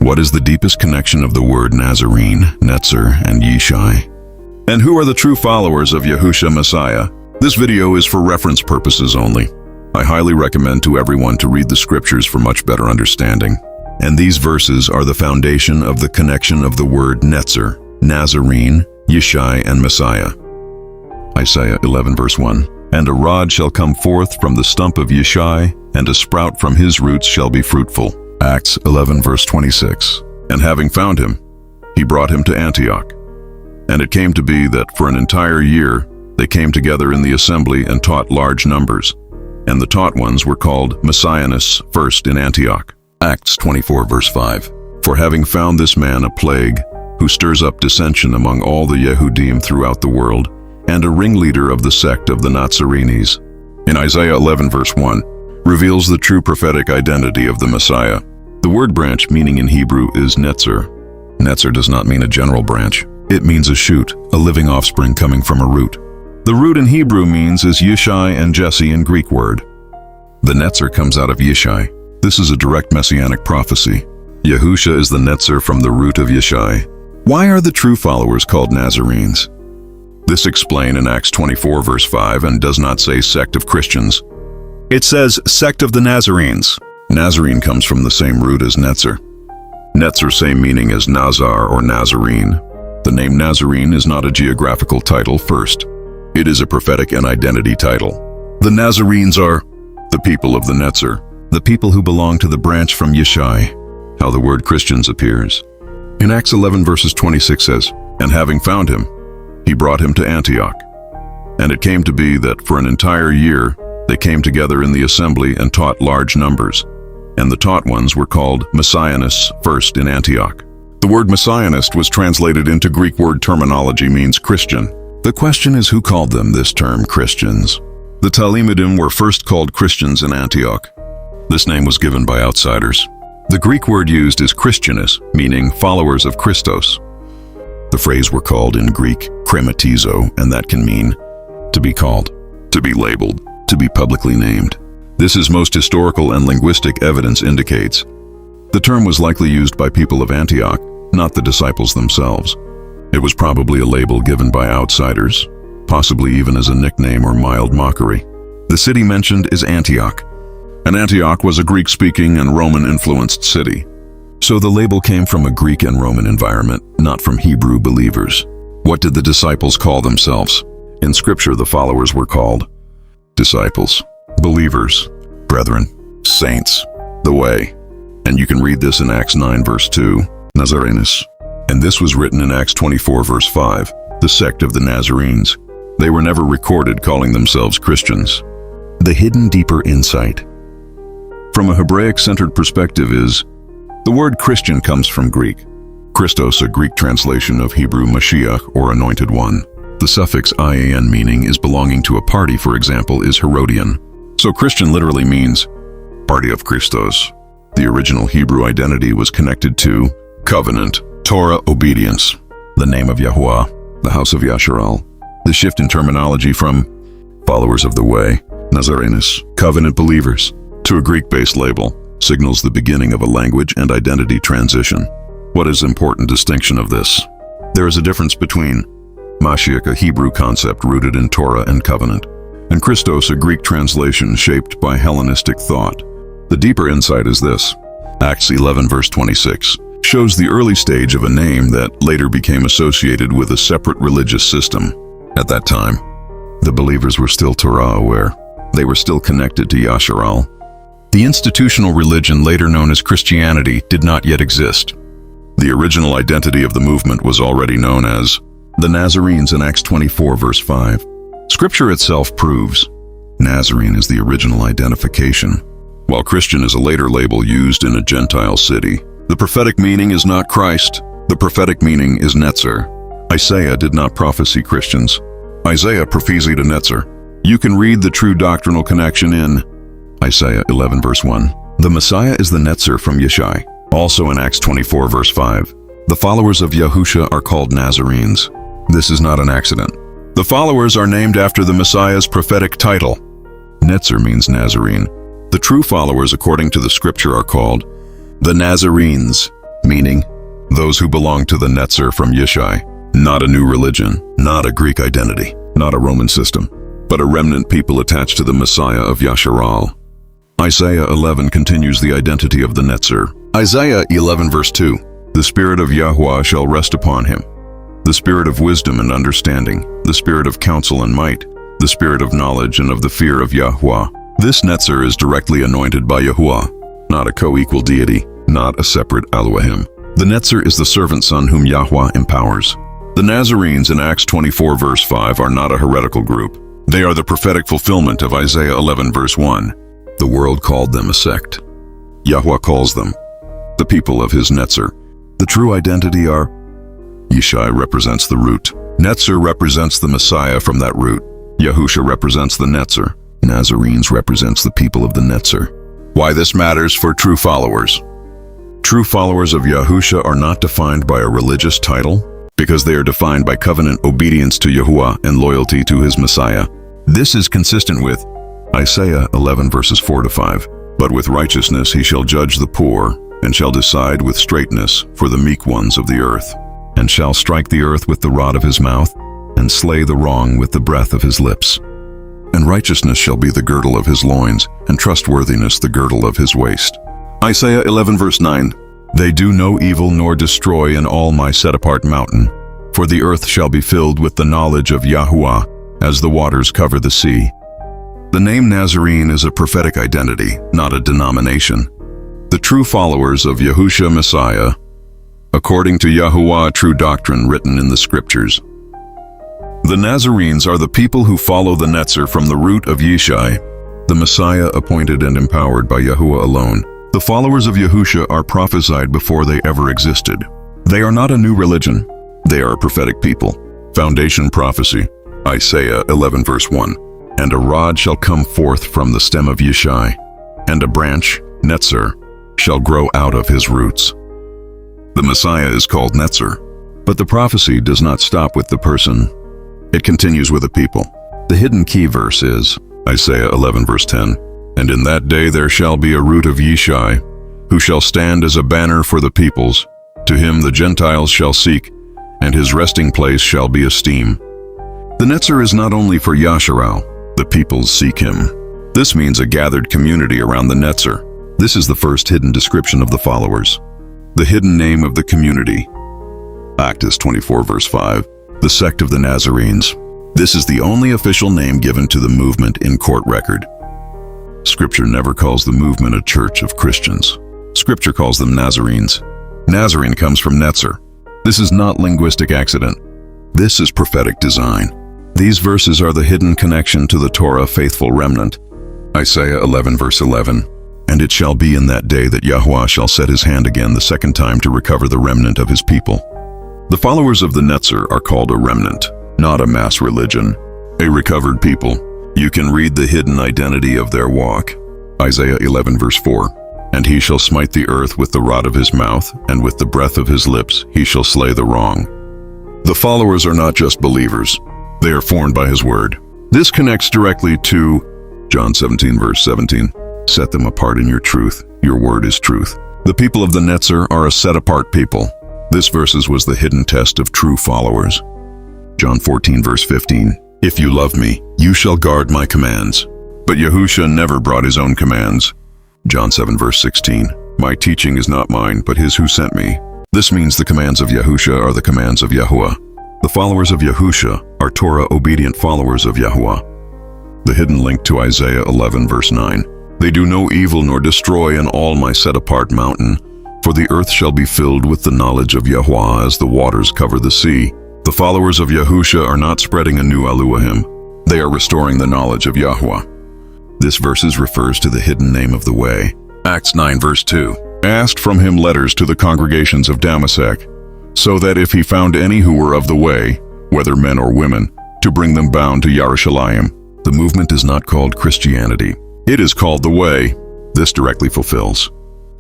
What is the deepest connection of the word Nazarene, Netzer, and Yishai? And who are the true followers of Yahusha Messiah? This video is for reference purposes only. I highly recommend to everyone to read the scriptures for much better understanding. And these verses are the foundation of the connection of the word Netzer, Nazarene, Yishai, and Messiah. Isaiah 11 verse 1. And a rod shall come forth from the stump of Yishai, and a sprout from his roots shall be fruitful. Acts 11 verse 26. And having found him, he brought him to Antioch. And it came to be that for an entire year they came together in the assembly and taught large numbers. And the taught ones were called Messianists first in Antioch. Acts 24 verse 5. For having found this man a plague, who stirs up dissension among all the Yehudim throughout the world, and a ringleader of the sect of the Nazarenes, in Isaiah 11 verse 1, reveals the true prophetic identity of the Messiah. The word branch meaning in Hebrew is Netzer. Netzer does not mean a general branch. It means a shoot, a living offspring coming from a root. The root in Hebrew means is Yishai and Jesse in Greek word. The Netzer comes out of Yishai. This is a direct messianic prophecy. Yahusha is the Netzer from the root of Yishai. Why are the true followers called Nazarenes? This explained in Acts 24 verse 5 and does not say sect of Christians. It says sect of the Nazarenes. Nazarene comes from the same root as Netzer. Netzer same meaning as Nazar or Nazarene. The name Nazarene is not a geographical title first. It is a prophetic and identity title. The Nazarenes are the people of the Netzer, the people who belong to the branch from Yishai. How the word Christians appears. In Acts 11 verses 26 says, And having found him, he brought him to Antioch. And it came to be that for an entire year they came together in the assembly and taught large numbers. And the taught ones were called Messianists first in Antioch. The word Messianist was translated into Greek word terminology means Christian. The question is who called them this term Christians? The Talmudim were first called Christians in Antioch. This name was given by outsiders. The Greek word used is Christianos, meaning followers of Christos. The phrase were called in Greek krematizo, and that can mean to be called, to be labeled, to be publicly named. This is most historical and linguistic evidence indicates. The term was likely used by people of Antioch, not the disciples themselves. It was probably a label given by outsiders, possibly even as a nickname or mild mockery. The city mentioned is Antioch. And Antioch was a Greek-speaking and Roman-influenced city. So the label came from a Greek and Roman environment, not from Hebrew believers. What did the disciples call themselves? In Scripture, the followers were called disciples, believers, brethren, saints, the way. And you can read this in Acts 9 verse 2, Nazarenes. And this was written in Acts 24 verse 5, the sect of the Nazarenes. They were never recorded calling themselves Christians. The hidden deeper insight. From a Hebraic-centered perspective is, the word Christian comes from Greek. Christos, a Greek translation of Hebrew Mashiach or Anointed One. The suffix ian meaning is belonging to a party, for example, is Herodian. So Christian literally means party of Christos. The original Hebrew identity was connected to covenant, Torah obedience, the name of Yahuwah, the house of Yasharal. The shift in terminology from followers of the way, Nazarenes, covenant believers, to a Greek-based label signals the beginning of a language and identity transition. What is the important distinction of this? There is a difference between Mashiach, a Hebrew concept rooted in Torah and covenant, and Christos, a Greek translation shaped by Hellenistic thought. The deeper insight is this. Acts 11 verse 26 shows the early stage of a name that later became associated with a separate religious system. At that time, the believers were still Torah aware. They were still connected to Yasharal. The institutional religion later known as Christianity did not yet exist. The original identity of the movement was already known as the Nazarenes in Acts 24 verse 5. Scripture itself proves Nazarene is the original identification, while Christian is a later label used in a Gentile city. The prophetic meaning is not Christ. The prophetic meaning is Netzer. Isaiah did not prophesy Christians. Isaiah prophesied a Netzer. You can read the true doctrinal connection in Isaiah 11 verse 1. The Messiah is the Netzer from Yishai. Also in Acts 24 verse 5. The followers of Yahusha are called Nazarenes. This is not an accident. The followers are named after the Messiah's prophetic title. Netzer means Nazarene. The true followers according to the scripture are called the Nazarenes. meaning those who belong to the Netzer from Yishai, not a new religion, not a Greek identity, not a Roman system, but a remnant people attached to the Messiah of Yasharal. Isaiah 11 continues the identity of the Netzer. Isaiah 11 verse 2, "The Spirit of Yahuwah shall rest upon him, the Spirit of wisdom and understanding, the Spirit of counsel and might, the Spirit of knowledge and of the fear of Yahuwah." This Netzer is directly anointed by Yahuwah, not a co-equal deity, not a separate Elohim. The Netzer is the servant son whom Yahuwah empowers. The Nazarenes in Acts 24 verse 5 are not a heretical group. They are the prophetic fulfillment of Isaiah 11 verse 1. The world called them a sect. Yahuwah calls them the people of his Netzer. The true identity are: Yishai represents the root. Netzer represents the Messiah from that root. Yahusha represents the Netzer. Nazarenes represents the people of the Netzer. Why this matters for true followers. True followers of Yahusha are not defined by a religious title, because they are defined by covenant obedience to Yahuwah and loyalty to his Messiah. This is consistent with Isaiah 11 verses 4 to 5. "But with righteousness he shall judge the poor, and shall decide with straightness for the meek ones of the earth, and shall strike the earth with the rod of his mouth, and slay the wrong with the breath of his lips. And righteousness shall be the girdle of his loins, and trustworthiness the girdle of his waist." Isaiah 11 verse 9, "They do no evil nor destroy in all my set-apart mountain, for the earth shall be filled with the knowledge of Yahuwah, as the waters cover the sea." The name Nazarene is a prophetic identity, not a denomination. The true followers of Yahusha Messiah, according to Yahuwah true doctrine written in the scriptures. The Nazarenes are the people who follow the Netzer from the root of Yishai, the Messiah appointed and empowered by Yahuwah alone. The followers of Yahusha are prophesied before they ever existed. They are not a new religion. They are a prophetic people. Foundation prophecy, Isaiah 11 verse 1. "And a rod shall come forth from the stem of Yishai, and a branch, Netzer, shall grow out of his roots." The Messiah is called Netzer, but the prophecy does not stop with the person. It continues with a people. The hidden key verse is Isaiah 11 verse 10. "And in that day there shall be a root of Yishai, who shall stand as a banner for the peoples. To him the Gentiles shall seek, and his resting place shall be esteemed." The Netzer is not only for Yasharal, the peoples seek him. This means a gathered community around the Netzer. This is the first hidden description of the followers. The hidden name of the community, Acts 24 verse 5, the sect of the Nazarenes. This is the only official name given to the movement in court record. Scripture never calls the movement a church of Christians. Scripture calls them Nazarenes. Nazarene comes from Netzer. This is not linguistic accident. This is prophetic design. These verses are the hidden connection to the Torah faithful remnant. Isaiah 11 verse 11. "And it shall be in that day that Yahuwah shall set his hand again the second time to recover the remnant of his people." The followers of the Netzer are called a remnant, not a mass religion, a recovered people. You can read the hidden identity of their walk. Isaiah 11 verse 4. "And he shall smite the earth with the rod of his mouth, and with the breath of his lips he shall slay the wrong." The followers are not just believers. They are formed by his word. This connects directly to John 17 verse 17. "Set them apart in your truth. Your word is truth." The people of the Netzer are a set-apart people. This verses was the hidden test of true followers. John 14 verse 15. "If you love me, you shall guard my commands." But Yahusha never brought his own commands. John 7 verse 16. "My teaching is not mine, but his who sent me." This means the commands of Yahusha are the commands of Yahuwah. The followers of Yahusha are Torah-obedient followers of Yahuwah. The hidden link to Isaiah 11 verse 9. "They do no evil nor destroy in all my set-apart mountain, for the earth shall be filled with the knowledge of Yahuwah as the waters cover the sea." The followers of Yahusha are not spreading a new Elohim. They are restoring the knowledge of Yahuwah. This verses refers to the hidden name of the way. Acts 9 verse 2. "Asked from him letters to the congregations of Damascus, so that if he found any who were of the way, whether men or women, to bring them bound to Yerushalayim." The movement is not called Christianity. It is called the Way. This directly fulfills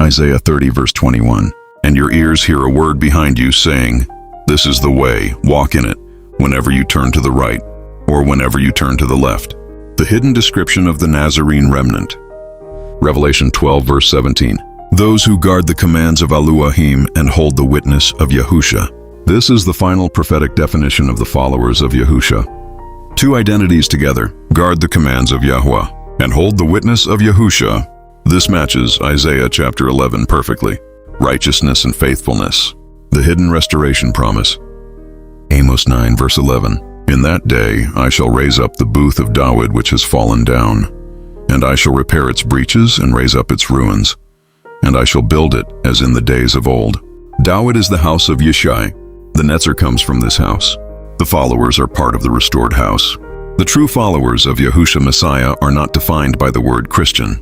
Isaiah 30 verse 21. "And your ears hear a word behind you saying, this is the way, walk in it, whenever you turn to the right, or whenever you turn to the left." The hidden description of the Nazarene remnant. Revelation 12 verse 17. those who guard the commands of Elohim and hold the witness of Yahusha. This is the final prophetic definition of the followers of Yahusha. Two identities together: guard the commands of Yahweh and hold the witness of Yahusha. This matches Isaiah chapter 11 perfectly. Righteousness and faithfulness, the hidden restoration promise. Amos 9 verse 11. In that day I shall raise up the booth of David which has fallen down, and I shall repair its breaches and raise up its ruins, and I shall build it as in the days of old. David is the house of Yishai. The Netzer comes from this house. The followers are part of the restored house. The true followers of Yahusha Messiah are not defined by the word Christian.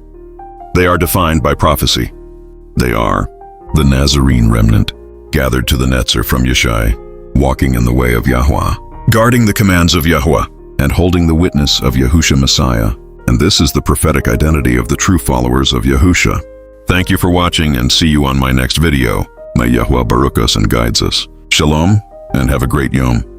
They are defined by prophecy. They are the Nazarene remnant, gathered to the Netzer from Yishai, walking in the way of Yahweh, guarding the commands of Yahweh, and holding the witness of Yahusha Messiah. And this is the prophetic identity of the true followers of Yahusha. Thank you for watching, and see you on my next video. May Yahweh baruch us and guides us. Shalom, and have a great Yom.